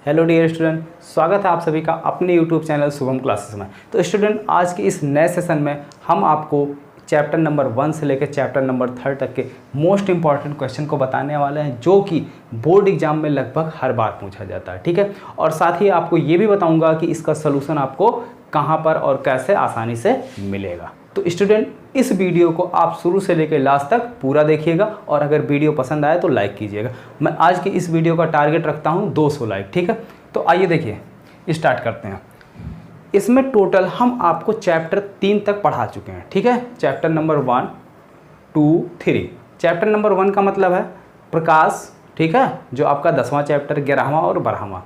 Hello dear student, स्वागत है आप सभी का अपने यूट्यूब चैनल शुभम क्लासेस में। तो स्टूडेंट, आज के इस नए सेशन में हम आपको चैप्टर नंबर 1 से लेकर चैप्टर नंबर 3 तक के मोस्ट इंपॉर्टेंट क्वेश्चन को बताने वाले हैं, जो कि बोर्ड एग्जाम में लगभग हर बार पूछा जाता है। ठीक है, और साथ ही आपको ये भी बताऊंगा कि इसका सलूशन आपको कहाँ पर और कैसे आसानी से मिलेगा। तो स्टूडेंट, इस वीडियो को आप शुरू से लेकर लास्ट तक पूरा देखिएगा, और अगर वीडियो पसंद आए तो लाइक कीजिएगा। मैं आज की इस वीडियो का टारगेट रखता हूं 200 लाइक। ठीक है, तो आइए देखिए, स्टार्ट करते हैं। इसमें टोटल हम आपको चैप्टर 3 तक पढ़ा चुके हैं। ठीक है, चैप्टर नंबर 1, 2, 3। चैप्टर नंबर 1 का मतलब है प्रकाश। ठीक है, जो आपका 10वां चैप्टर, 11वां और 12वां,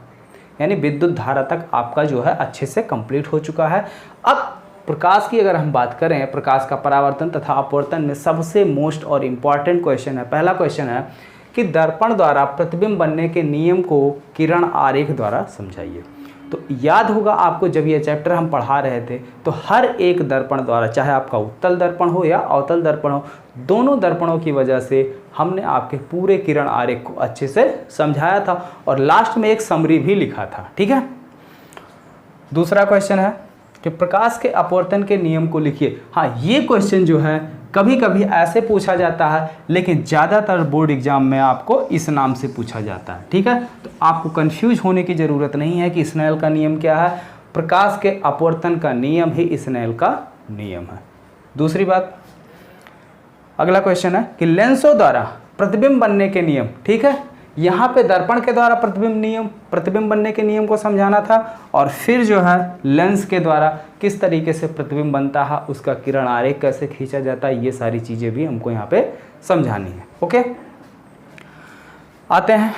यानी विद्युत धारा तक आपका जो है अच्छे से कंप्लीट हो चुका है। अब प्रकाश की अगर हम बात करें, प्रकाश का परावर्तन तथा अपवर्तन में सबसे मोस्ट और इम्पॉर्टेंट क्वेश्चन है, पहला क्वेश्चन है कि दर्पण द्वारा प्रतिबिंब बनने के नियम को किरण आरेख द्वारा समझाइए। तो याद होगा आपको, जब ये चैप्टर हम पढ़ा रहे थे तो हर एक दर्पण द्वारा, चाहे आपका उत्तल दर्पण हो या अवतल दर्पण हो, दोनों दर्पणों की वजह से हमने आपके पूरे किरण आरेख को अच्छे से समझाया था और लास्ट में एक समरी भी लिखा था। ठीक है, दूसरा क्वेश्चन है कि प्रकाश के अपवर्तन के नियम को लिखिए। हाँ, ये क्वेश्चन जो है कभी कभी ऐसे पूछा जाता है, लेकिन ज़्यादातर बोर्ड एग्जाम में आपको इस नाम से पूछा जाता है। ठीक है, तो आपको कंफ्यूज होने की ज़रूरत नहीं है कि स्नेल का नियम क्या है। प्रकाश के अपवर्तन का नियम ही स्नेल का नियम है। दूसरी बात, अगला क्वेश्चन है कि लेंसों द्वारा प्रतिबिंब बनने के नियम। ठीक है, यहाँ पे दर्पण के द्वारा प्रतिबिंब बनने के नियम को समझाना था, और फिर जो है लेंस के द्वारा किस तरीके से प्रतिबिंब बनता है, उसका किरण आरेख कैसे खींचा जाता है, ये सारी चीज़ें भी हमको यहाँ पे समझानी है। ओके, आते हैं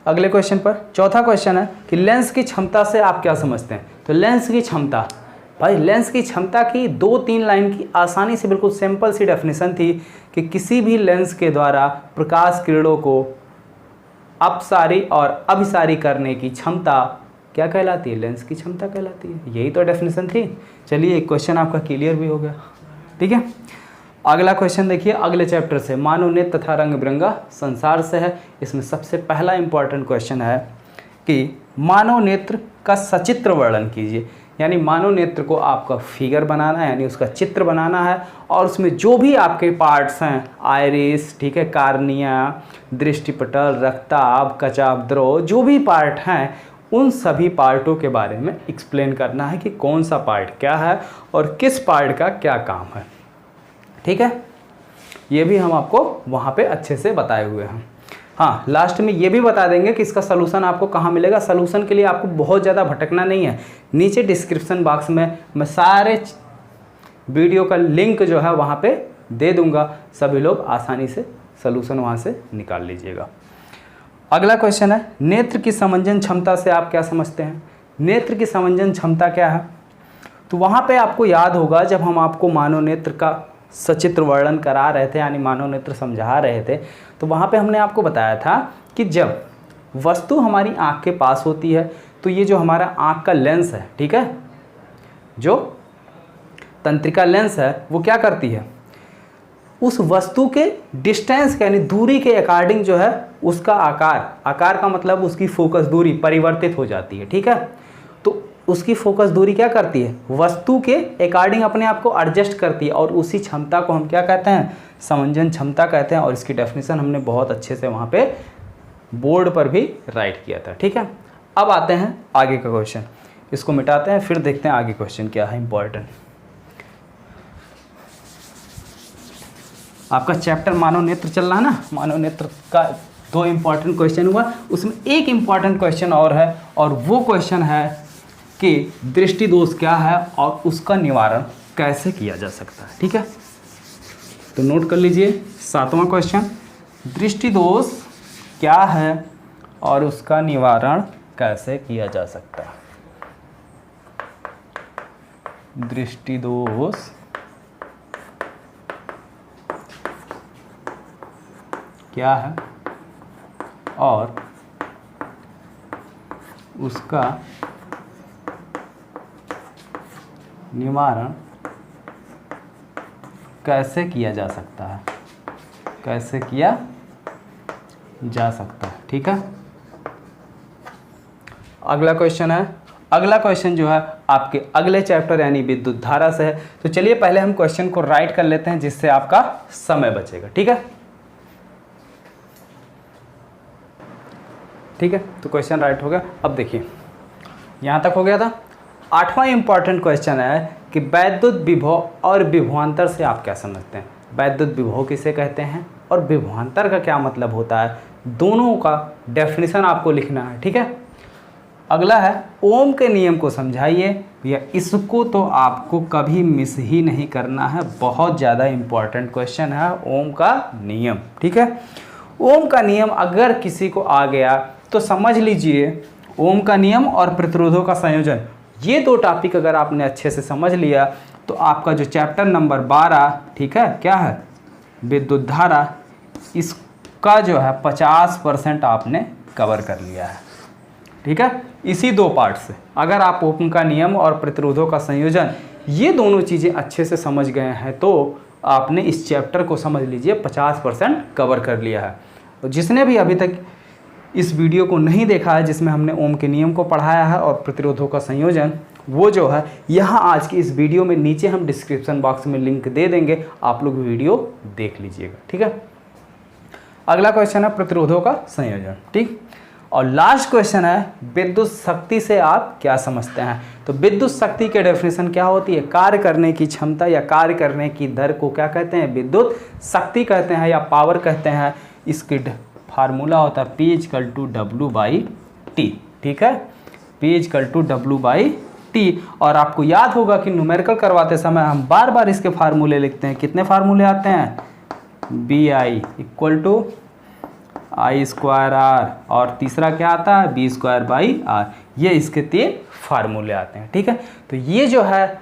अगले क्वेश्चन पर। चौथा क्वेश्चन है कि लेंस की क्षमता से आप क्या समझते हैं। तो लेंस की क्षमता, भाई लेंस की क्षमता की 2-3 लाइन की आसानी से बिल्कुल सिंपल सी डेफिनेशन थी कि किसी भी लेंस के द्वारा प्रकाश किरणों को अपसारी और अभिसारी करने की क्षमता क्या कहलाती है? लेंस की क्षमता कहलाती है। यही तो डेफिनेशन थी। चलिए, एक क्वेश्चन आपका क्लियर भी हो गया। ठीक है, अगला क्वेश्चन देखिए, अगले चैप्टर से, मानव नेत्र तथा रंग बिरंगा संसार से है। इसमें सबसे पहला इंपॉर्टेंट क्वेश्चन है कि मानव नेत्र का सचित्र वर्णन कीजिए। यानी मानव नेत्र को आपका फिगर बनाना है, यानी उसका चित्र बनाना है, और उसमें जो भी आपके पार्ट्स हैं, आइरिस, ठीक है, कार्निया, दृष्टिपटल, रक्ताभ, कचाभद्रो, जो भी पार्ट हैं, उन सभी पार्टों के बारे में एक्सप्लेन करना है कि कौन सा पार्ट क्या है और किस पार्ट का क्या काम है। ठीक है, ये भी हम आपको वहाँ पे अच्छे से बताए हुए हैं। हाँ, लास्ट में ये भी बता देंगे कि इसका सलूशन आपको कहाँ मिलेगा। सलूशन के लिए आपको बहुत ज़्यादा भटकना नहीं है। नीचे डिस्क्रिप्शन बॉक्स में मैं सारे वीडियो का लिंक जो है वहाँ पे दे दूँगा, सभी लोग आसानी से सलूशन वहाँ से निकाल लीजिएगा। अगला क्वेश्चन है, नेत्र की समंजन क्षमता से आप क्या समझते हैं। नेत्र की समंजन क्षमता क्या है? तो वहाँ पर आपको याद होगा, जब हम आपको मानव नेत्र का सचित्र वर्णन करा रहे थे, यानी मानव नेत्र समझा रहे थे, तो वहाँ पे हमने आपको बताया था कि जब वस्तु हमारी आँख के पास होती है तो ये जो हमारा आँख का लेंस है, ठीक है, जो तंत्रिका लेंस है, वो क्या करती है, उस वस्तु के डिस्टेंस यानी दूरी के अकॉर्डिंग जो है उसका आकार का मतलब उसकी फोकस दूरी परिवर्तित हो जाती है। ठीक है, तो उसकी फोकस दूरी क्या करती है, वस्तु के अकॉर्डिंग अपने आप को एडजस्ट करती है, और उसी क्षमता को हम क्या कहते हैं, समंजन क्षमता कहते हैं। और इसकी डेफिनेशन हमने बहुत अच्छे से वहाँ पे बोर्ड पर भी राइट किया था। ठीक है, अब आते हैं आगे का क्वेश्चन, इसको मिटाते हैं, फिर देखते हैं आगे क्वेश्चन क्या है इंपॉर्टेंट। आपका चैप्टर मानव नेत्र चल रहा है ना, मानव नेत्र का 2 इंपॉर्टेंट क्वेश्चन हुआ, उसमें एक इंपॉर्टेंट क्वेश्चन और है, और वो क्वेश्चन है कि दृष्टि दोष क्या है और उसका निवारण कैसे किया जा सकता है। ठीक है, तो नोट कर लीजिए 7वां क्वेश्चन, दृष्टि दोष क्या है और उसका निवारण कैसे किया जा सकता है। दृष्टि दोष क्या है और उसका निवारण कैसे किया जा सकता है, कैसे किया जा सकता है। ठीक है, अगला क्वेश्चन है, अगला क्वेश्चन जो है आपके अगले चैप्टर यानी विद्युत धारा से है। तो चलिए पहले हम क्वेश्चन को राइट कर लेते हैं जिससे आपका समय बचेगा। ठीक है, ठीक है, तो क्वेश्चन राइट हो गया। अब देखिए यहाँ तक हो गया था। 8वां इंपॉर्टेंट क्वेश्चन है कि वैद्युत विभव और विभवांतर से आप क्या समझते हैं। वैद्युत विभव किसे कहते हैं और विभवांतर का क्या मतलब होता है, दोनों का डेफिनेशन आपको लिखना है। ठीक है, अगला है ओम के नियम को समझाइए। भैया इसको तो आपको कभी मिस ही नहीं करना है, बहुत ज़्यादा इंपॉर्टेंट क्वेश्चन है ओम का नियम। ठीक है, ओम का नियम अगर किसी को आ गया तो समझ लीजिए ओम का नियम और प्रतिरोधों का संयोजन, ये दो टॉपिक अगर आपने अच्छे से समझ लिया तो आपका जो चैप्टर नंबर 12, ठीक है, क्या है, विद्युत धारा, इसका जो है 50% आपने कवर कर लिया है। ठीक है, इसी दो पार्ट से अगर आप ओम का नियम और प्रतिरोधों का संयोजन ये दोनों चीज़ें अच्छे से समझ गए हैं तो आपने इस चैप्टर को समझ लीजिए 50% कवर कर लिया है। तो जिसने भी अभी तक इस वीडियो को नहीं देखा है जिसमें हमने ओम के नियम को पढ़ाया है और प्रतिरोधों का संयोजन, वो जो है यहाँ आज की इस वीडियो में नीचे हम डिस्क्रिप्शन बॉक्स में लिंक दे देंगे, आप लोग वीडियो देख लीजिएगा। ठीक है, अगला क्वेश्चन है प्रतिरोधों का संयोजन। ठीक, और लास्ट क्वेश्चन है विद्युत शक्ति से आप क्या समझते हैं। तो विद्युत शक्ति के डेफिनेशन क्या होती है, कार्य करने की क्षमता या कार्य करने की दर को क्या कहते हैं, विद्युत शक्ति कहते हैं या पावर कहते हैं। इसकी फार्मूला होता है P=W/T। ठीक है, P=W/T। और आपको याद होगा कि न्यूमेरिकल करवाते समय हम बार बार इसके फार्मूले लिखते हैं। कितने फार्मूले आते हैं, BI=I²R और तीसरा क्या आता है B²/R। ये इसके 3 फार्मूले आते हैं। ठीक है, तो ये जो है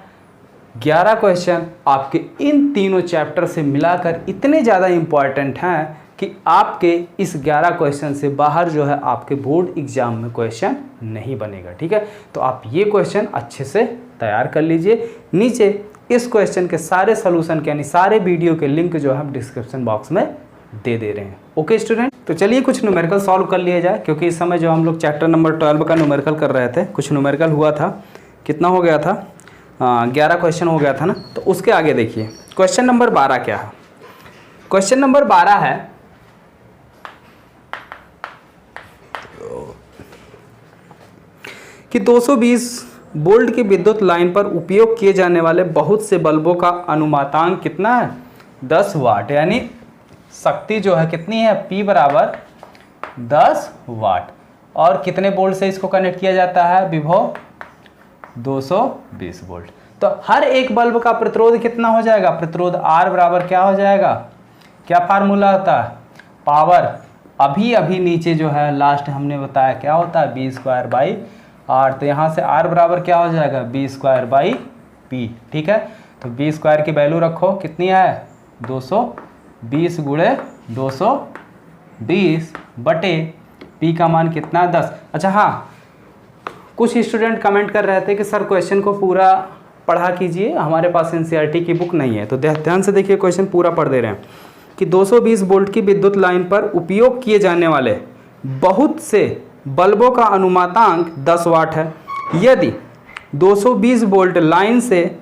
11 क्वेश्चन आपके इन तीनों चैप्टर से मिलाकर इतने ज़्यादा इम्पॉर्टेंट हैं कि आपके इस 11 क्वेश्चन से बाहर जो है आपके बोर्ड एग्जाम में क्वेश्चन नहीं बनेगा। ठीक है, तो आप ये क्वेश्चन अच्छे से तैयार कर लीजिए। नीचे इस क्वेश्चन के सारे सॉल्यूशन के यानी सारे वीडियो के लिंक जो है हम डिस्क्रिप्शन बॉक्स में दे रहे हैं। ओके स्टूडेंट, तो चलिए कुछ न्यूमेरिकल सॉल्व कर लिया जाए, क्योंकि इस समय जो हम लोग चैप्टर नंबर 12 का न्यूमेरिकल कर रहे थे, कुछ न्यूमेरिकल हुआ था, कितना हो गया था, 11 क्वेश्चन हो गया था ना। तो उसके आगे देखिए क्वेश्चन नंबर 12 क्या है। क्वेश्चन नंबर 12 है कि 220 वोल्ट की विद्युत लाइन पर उपयोग किए जाने वाले बहुत से बल्बों का अनुमातांक कितना है, 10 वाट। यानी शक्ति जो है कितनी है, P बराबर 10 वाट। और कितने वोल्ट से इसको कनेक्ट किया जाता है, विभव 220 वोल्ट। तो हर एक बल्ब का प्रतिरोध कितना हो जाएगा, प्रतिरोध R बराबर क्या हो जाएगा, क्या फार्मूला होता है, पावर। अभी नीचे जो है लास्ट हमने बताया क्या होता है, B²/R। तो यहाँ से R बराबर क्या हो जाएगा, B²/P। ठीक है, तो B² की वैल्यू रखो, कितनी है, 220 × 220 बटे P का मान कितना, 10। अच्छा हाँ, कुछ स्टूडेंट कमेंट कर रहे थे कि सर क्वेश्चन को पूरा पढ़ा कीजिए, हमारे पास NCERT की बुक नहीं है। तो ध्यान से देखिए, क्वेश्चन पूरा पढ़ दे रहे हैं कि 220 वोल्ट की विद्युत लाइन पर उपयोग किए जाने वाले बहुत से बल्बों का अनुमातांक 10 वाट है। यदि 220 वोल्ट लाइन से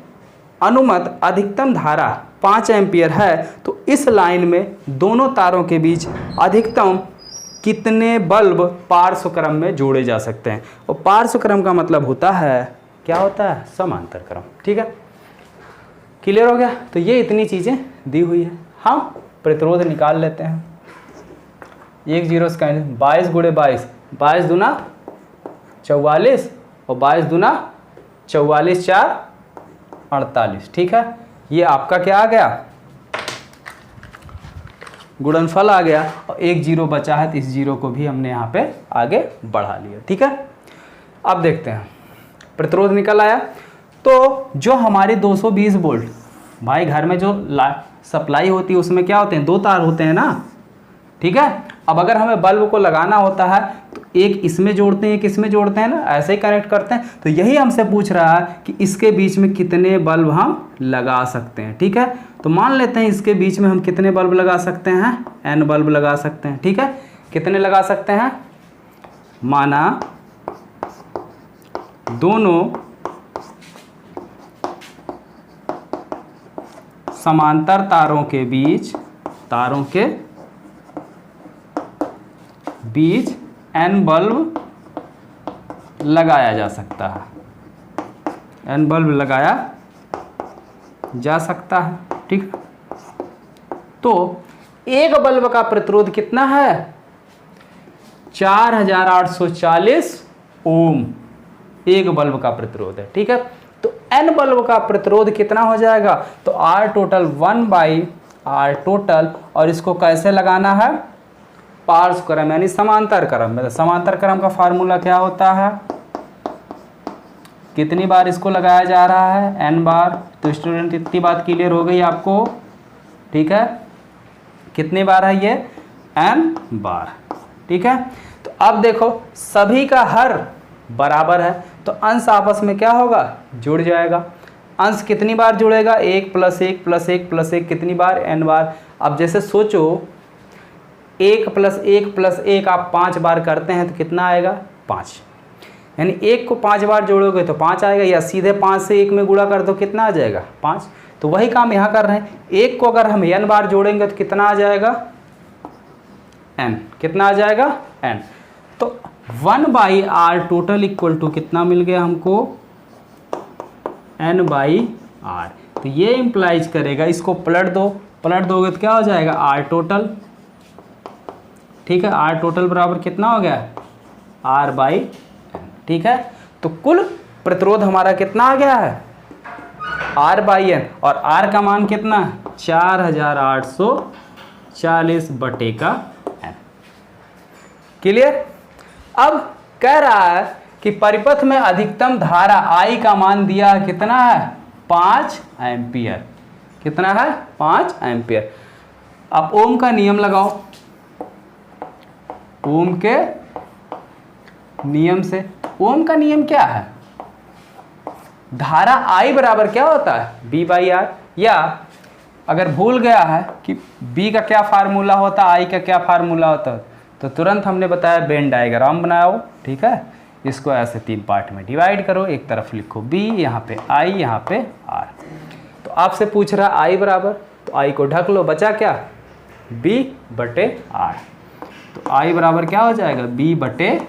अनुमत अधिकतम धारा 5 एम्पियर है तो इस लाइन में दोनों तारों के बीच अधिकतम कितने बल्ब पार्श्व क्रम में जोड़े जा सकते हैं। और पार्श्व क्रम का मतलब होता है, क्या होता है, समांतर क्रम। ठीक है, क्लियर हो गया। तो ये इतनी चीज़ें दी हुई है। हम प्रतिरोध निकाल लेते हैं। 1 0 से 22 × 22, 22 दूना 44 और 22 दूना 44 4 48। ठीक है, ये आपका क्या आ गया, गुणनफल आ गया। और 1 0 बचा है तो इस 0 को भी हमने यहाँ पे आगे बढ़ा लिया। ठीक है, अब देखते हैं प्रतिरोध निकल आया। तो जो हमारे 220 वोल्ट भाई घर में जो सप्लाई होती है उसमें क्या होते हैं, 2 तार होते हैं ना। ठीक है, अब अगर हमें बल्ब को लगाना होता है तो एक इसमें जोड़ते हैं, एक इसमें जोड़ते हैं ना, ऐसे ही कनेक्ट करते हैं। तो यही हमसे पूछ रहा है कि इसके बीच में कितने बल्ब हम लगा सकते हैं। ठीक है, तो मान लेते हैं इसके बीच में हम कितने बल्ब लगा सकते हैं, N बल्ब लगा सकते हैं। ठीक है, कितने लगा सकते हैं? माना दोनों समांतर तारों के बीच n बल्ब लगाया जा सकता है, n बल्ब लगाया जा सकता है। ठीक, तो एक बल्ब का प्रतिरोध कितना है? 4840 ओम एक बल्ब का प्रतिरोध है। ठीक है, तो n बल्ब का प्रतिरोध कितना हो जाएगा? तो R टोटल 1/R टोटल, और इसको कैसे लगाना है? पार्श्व क्रम यानी समांतर क्रम में। समांतर क्रम का फार्मूला क्या होता है? कितनी बार इसको लगाया जा रहा है? n बार। तो स्टूडेंट इतनी बात क्लियर हो गई आपको? ठीक है, कितनी बार है ये? n बार। ठीक है, तो अब देखो सभी का हर बराबर है, तो अंश आपस में क्या होगा? जुड़ जाएगा। अंश कितनी बार जुड़ेगा? 1 + 1 + 1 + 1 कितनी बार? n बार। अब जैसे सोचो 1 + 1 + 1 आप 5 बार करते हैं तो कितना आएगा? 5। यानी 1 को 5 बार जोड़ोगे तो 5 आएगा, या सीधे 5 से 1 में गुणा कर दो, कितना आ जाएगा? 5। तो वही काम यहाँ कर रहे हैं। 1 को अगर हम n बार जोड़ेंगे तो कितना आ जाएगा? n। कितना आ जाएगा? n। तो 1/R टोटल इक्वल टू कितना मिल गया हमको? n/R। तो ये इम्प्लाइज करेगा, इसको पलट दोगे तो क्या हो जाएगा? R total. ठीक है, R टोटल बराबर कितना हो गया? R/n। ठीक है, तो कुल प्रतिरोध हमारा कितना आ गया है? R/n, और R का मान कितना? 4840/n। क्लियर? अब कह रहा है कि परिपथ में अधिकतम धारा I का मान दिया है, कितना है? 5 एम्पियर। कितना है? 5 एम्पियर। अब ओम का नियम लगाओ। ओम के नियम से, ओम का नियम क्या है? धारा I बराबर क्या होता है? B/R। या अगर भूल गया है कि B का क्या फार्मूला होता है, I का क्या फार्मूला होता है, तो तुरंत हमने बताया वेन डायग्राम बनाओ। ठीक है, इसको ऐसे 3 पार्ट में डिवाइड करो। एक तरफ लिखो B, यहाँ पे I, यहाँ पे R। तो आपसे पूछ रहा I बराबर, तो I को ढक लो, बचा क्या? B/R। तो I बराबर क्या हो जाएगा? B/R।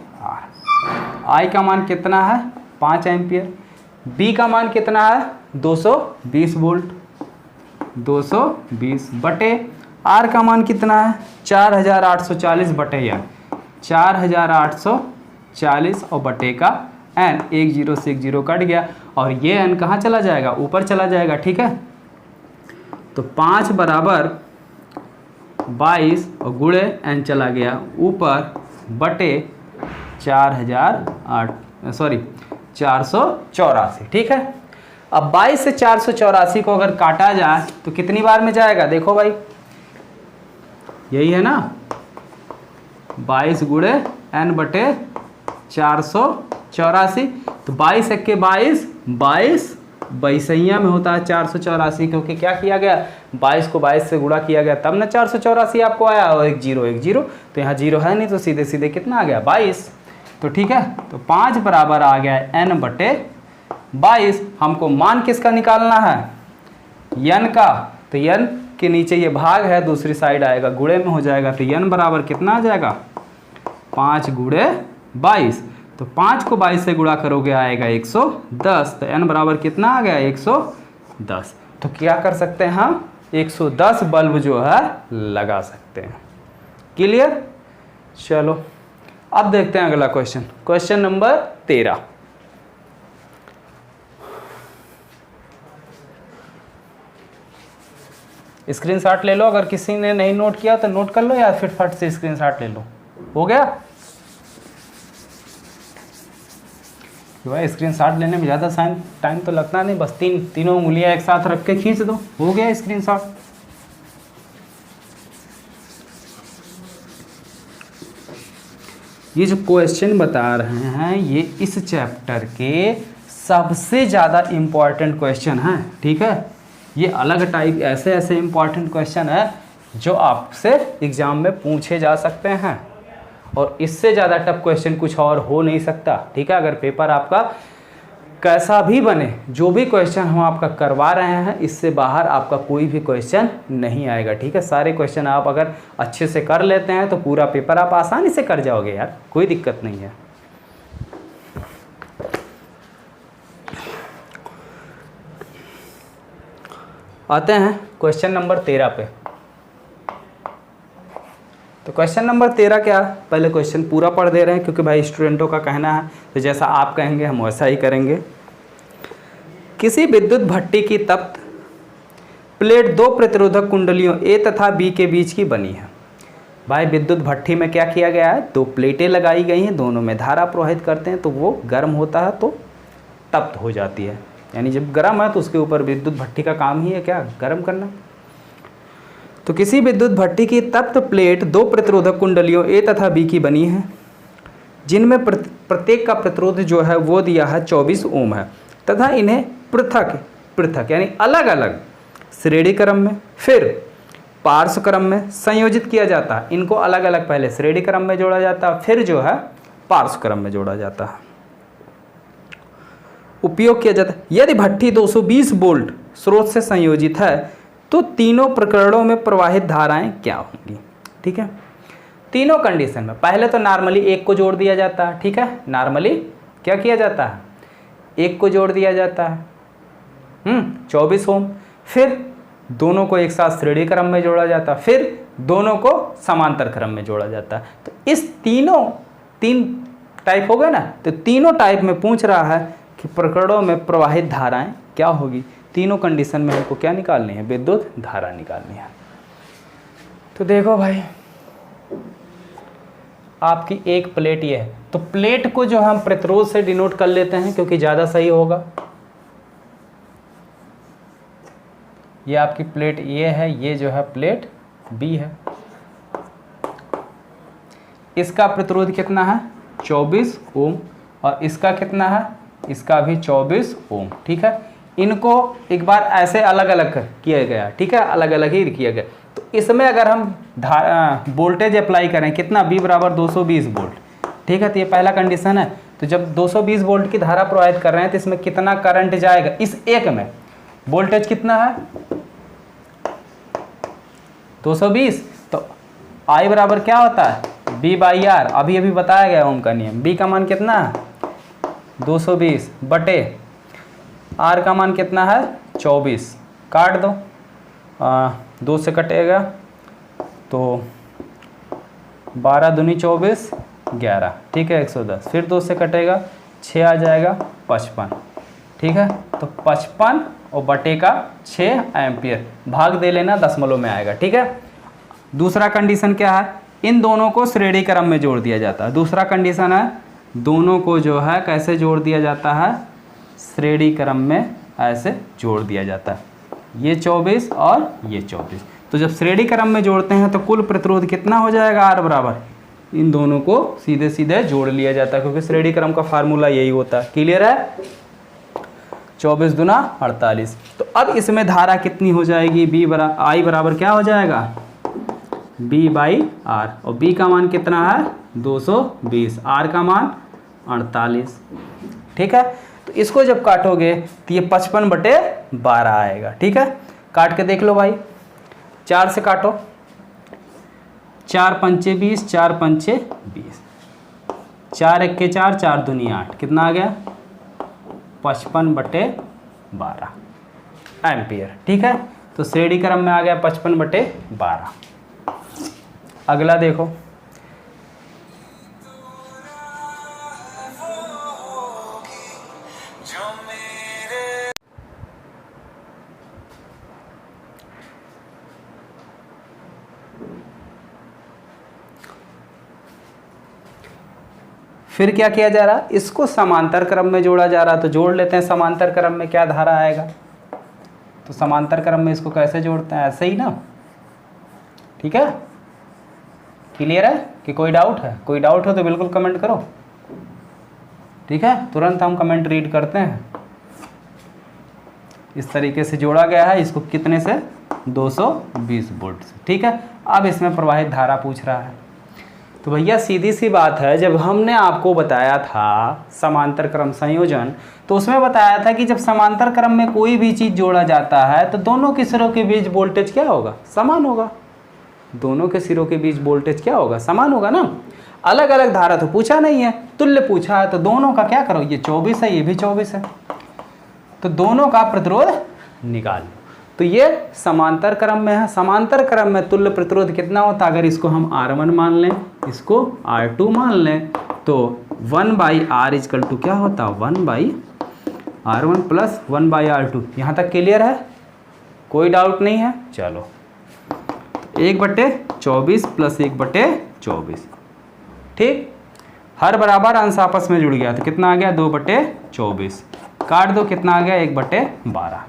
I का मान कितना है? 5 एम्पियर। B का मान कितना है? 220 वोल्ट। 220 बटे R का मान कितना है? 4840 बटे n। 4840 और बटे का n, 1 0 से 1 0 कट गया, और ये n कहाँ चला जाएगा? ऊपर चला जाएगा। ठीक है, तो 5 बराबर 22 और गुणे n चला गया ऊपर, बटे 484। ठीक है, अब 22 से 484 को अगर काटा जाए तो कितनी बार में जाएगा? देखो भाई, यही है ना, 22 गुणे n बटे 484। तो 22 × 22, 22 बाईसैया में होता है 484, क्योंकि क्या किया गया? 22 को 22 से गुणा किया गया, तब ना 484 आपको आया। और 1 0 1 0, तो यहाँ 0 है नहीं, तो सीधे सीधे कितना आ गया? 22। तो ठीक है, तो 5 बराबर आ गया n/22। हमको मान किसका निकालना है? n का। तो n के नीचे ये भाग है, दूसरी साइड आएगा, गुणे में हो जाएगा। तो n बराबर कितना आ जाएगा? 5 गुणे 22। तो 5 को 22 से गुणा करोगे आएगा 110। तो n बराबर कितना आ गया? 110। तो क्या कर सकते हैं हम? 110 बल्ब जो है लगा सकते हैं। क्लियर? चलो अब देखते हैं अगला क्वेश्चन। Question number 13। स्क्रीनशॉट ले लो, अगर किसी ने नहीं नोट किया तो नोट कर लो, या फिर फट से स्क्रीनशॉट ले लो। हो गया? भाई स्क्रीनशॉट लेने में ज़्यादा टाइम तो लगता नहीं, बस तीनों उंगलियां एक साथ रख के खींच दो, हो गया स्क्रीनशॉट। ये जो क्वेश्चन बता रहे हैं ये इस चैप्टर के सबसे ज़्यादा इम्पॉर्टेंट क्वेश्चन हैं। ठीक है, ये अलग टाइप ऐसे इम्पॉर्टेंट क्वेश्चन है जो आपसे एग्जाम में पूछे जा सकते हैं। और इससे ज़्यादा टफ क्वेश्चन कुछ और हो नहीं सकता। ठीक है, अगर पेपर आपका कैसा भी बने, जो भी क्वेश्चन हम आपका करवा रहे हैं, इससे बाहर आपका कोई भी क्वेश्चन नहीं आएगा। ठीक है, सारे क्वेश्चन आप अगर अच्छे से कर लेते हैं तो पूरा पेपर आप आसानी से कर जाओगे यार, कोई दिक्कत नहीं है। आते हैं क्वेश्चन नंबर 13 पे। तो क्वेश्चन नंबर 13 क्या, पहले क्वेश्चन पूरा पढ़ दे रहे हैं क्योंकि भाई स्टूडेंटों का कहना है तो जैसा आप कहेंगे हम वैसा ही करेंगे। किसी विद्युत भट्टी की तप्त प्लेट दो प्रतिरोधक कुंडलियों ए तथा बी के बीच की बनी है। भाई विद्युत भट्टी में क्या किया गया है, दो प्लेटें लगाई गई हैं, दोनों में धारा प्रवाहित करते हैं तो वो गर्म होता है तो तप्त हो जाती है। यानी जब गर्म है तो उसके ऊपर विद्युत भट्टी का काम ही है क्या, गर्म करना। तो किसी विद्युत भट्टी की तप्त प्लेट दो प्रतिरोधक कुंडलियों ए तथा बी की बनी है, जिनमें प्रत्येक का प्रतिरोध जो है वो दिया है 24 ओम है, तथा इन्हें पृथक पृथक यानी अलग अलग श्रेणी क्रम में फिर पार्श्व क्रम में संयोजित किया जाता है। इनको अलग अलग पहले श्रेणी क्रम में जोड़ा जाता है, फिर जो है पार्श्व क्रम में जोड़ा जाता है, उपयोग किया जाता है। यदि भट्टी 220 वोल्ट स्रोत से संयोजित है तो तीनों प्रकरणों में प्रवाहित धाराएं क्या होंगी। ठीक है, तीनों कंडीशन में पहले तो नॉर्मली एक को जोड़ दिया जाता है। ठीक है, नॉर्मली क्या किया जाता है, एक को जोड़ दिया जाता है 24 ओम, फिर दोनों को एक साथ श्रेणी क्रम में जोड़ा जाता है, फिर दोनों को समांतर क्रम में जोड़ा जाता है। तो इस तीन टाइप हो गए ना, तो तीनों टाइप में पूछ रहा है कि प्रकरणों में प्रवाहित धाराएं क्या होगी। तीनों कंडीशन में हमको क्या निकालनी है, विद्युत धारा निकालनी है। तो देखो भाई, आपकी एक प्लेट ये है, तो प्लेट को जो हम प्रतिरोध से डिनोट कर लेते हैं क्योंकि ज़्यादा सही होगा। ये आपकी प्लेट ये है, ये जो है प्लेट बी है। इसका प्रतिरोध कितना है 24 ओम और इसका कितना है, इसका भी 24 ओम। ठीक है, इनको एक बार ऐसे अलग अलग किया गया। ठीक है, अलग अलग ही किया गया। तो इसमें अगर हम वोल्टेज अप्लाई करें कितना, बी बराबर 220 वोल्ट। ठीक है, तो ये पहला कंडीशन है। तो जब 220 वोल्ट की धारा प्रवाहित कर रहे हैं तो इसमें कितना करंट जाएगा, इस एक में वोल्टेज कितना है 220। तो आई बराबर क्या होता है बी बाई आर, अभी अभी बताया गया ओम का नियम। बी का मान कितना है 220 बटे आर का मान कितना है 24, काट दो 2 से कटेगा तो 12 दूनी 24 11। ठीक है, 110, फिर 2 से कटेगा 6 आ जाएगा 55। ठीक है, तो 55 और बटे का 6 एम्पियर, भाग दे लेना, दशमलव में आएगा। ठीक है, दूसरा कंडीशन क्या है, इन दोनों को श्रेणी क्रम में जोड़ दिया जाता है। दूसरा कंडीशन है दोनों को जो है कैसे जोड़ दिया जाता है, श्रेणी क्रम में ऐसे जोड़ दिया जाता है, ये 24 और ये 24। तो जब श्रेणी क्रम में जोड़ते हैं तो कुल प्रतिरोध कितना हो जाएगा, आर बराबर, इन दोनों को सीधे सीधे जोड़ लिया जाता है क्योंकि श्रेणी क्रम का फार्मूला यही होता है। क्लियर है, 24 दूना 48। तो अब इसमें धारा कितनी हो जाएगी, बी बराबर आई बराबर क्या हो जाएगा बी बाई आर, और बी का मान कितना है 220, आर का मान 48। ठीक है, तो इसको जब काटोगे तो ये 55 बटे 12 आएगा। ठीक है, काट के देख लो भाई, 4 से काटो, 4 पंचे 20, 4 पंचे 20, 4 एक्के 4, 4 दूनी 8, कितना आ गया 55 बटे 12 एम्पियर। ठीक है, तो श्रेणी क्रम में आ गया 55 बटे 12। अगला देखो, फिर क्या किया जा रहा, इसको समांतर क्रम में जोड़ा जा रहा। तो जोड़ लेते हैं, समांतर क्रम में क्या धारा आएगा, तो समांतर क्रम में इसको कैसे जोड़ते हैं, ऐसे ही ना। ठीक है, क्लियर है कि कोई डाउट है, कोई डाउट हो तो बिल्कुल कमेंट करो। ठीक है, तुरंत हम कमेंट रीड करते हैं। इस तरीके से जोड़ा गया है, इसको कितने से 220 वोल्ट से। ठीक है, अब इसमें प्रवाहित धारा पूछ रहा है। तो भैया सीधी सी बात है, जब हमने आपको बताया था समांतर क्रम संयोजन, तो उसमें बताया था कि जब समांतर क्रम में कोई भी चीज़ जोड़ा जाता है तो दोनों के सिरों के बीच वोल्टेज क्या होगा, समान होगा। दोनों के सिरों के बीच वोल्टेज क्या होगा, समान होगा ना। अलग अलग धारा तो पूछा नहीं है, तुल्य पूछा है, तो दोनों का क्या करो, ये 24 है, ये भी 24 है, तो दोनों का प्रतिरोध निकाल लो। तो ये समांतर क्रम में है। समांतर क्रम में तुल्य प्रतिरोध कितना होता है, अगर इसको हम R1 मान लें, इसको R2 मान लें, तो 1/R इजकल टू क्या होता है, 1/R1 प्लस 1/R2। यहाँ तक क्लियर है, कोई डाउट नहीं है। चलो 1/24 प्लस 1/24, ठीक। हर बराबर अंश आपस में जुड़ गया तो कितना आ गया, 2/24। काट दो, कितना आ गया, 1/12,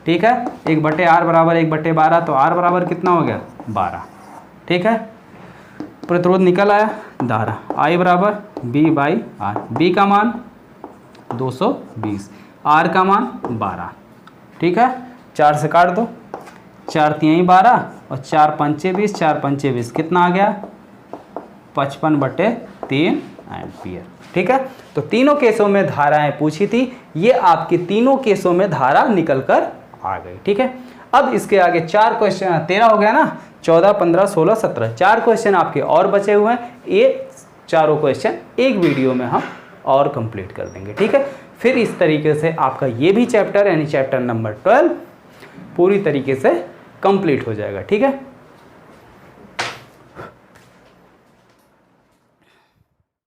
ठीक है। 1/R बराबर 1/12, तो R बराबर कितना हो गया, 12, ठीक है। प्रतिरोध निकल आया, धारा I बराबर B/R। B का मान 220, R का मान 12, ठीक है। 4 से काट दो, 4 3 12 और 4 5 20, 4 5 20 कितना आ गया, 55/3 एम्पियर, ठीक है। तो तीनों केसों में धाराएं पूछी थी, ये आपके तीनों केसों में धारा निकल कर आ गई, ठीक है। अब इसके आगे 4 क्वेश्चन, 13 हो गया ना, 14 15 16 17, 4 क्वेश्चन आपके और बचे हुए हैं। ये चारों क्वेश्चन एक वीडियो में हम और कंप्लीट कर देंगे, ठीक है। फिर इस तरीके से आपका ये भी चैप्टर यानी चैप्टर नंबर 12 पूरी तरीके से कंप्लीट हो जाएगा, ठीक है।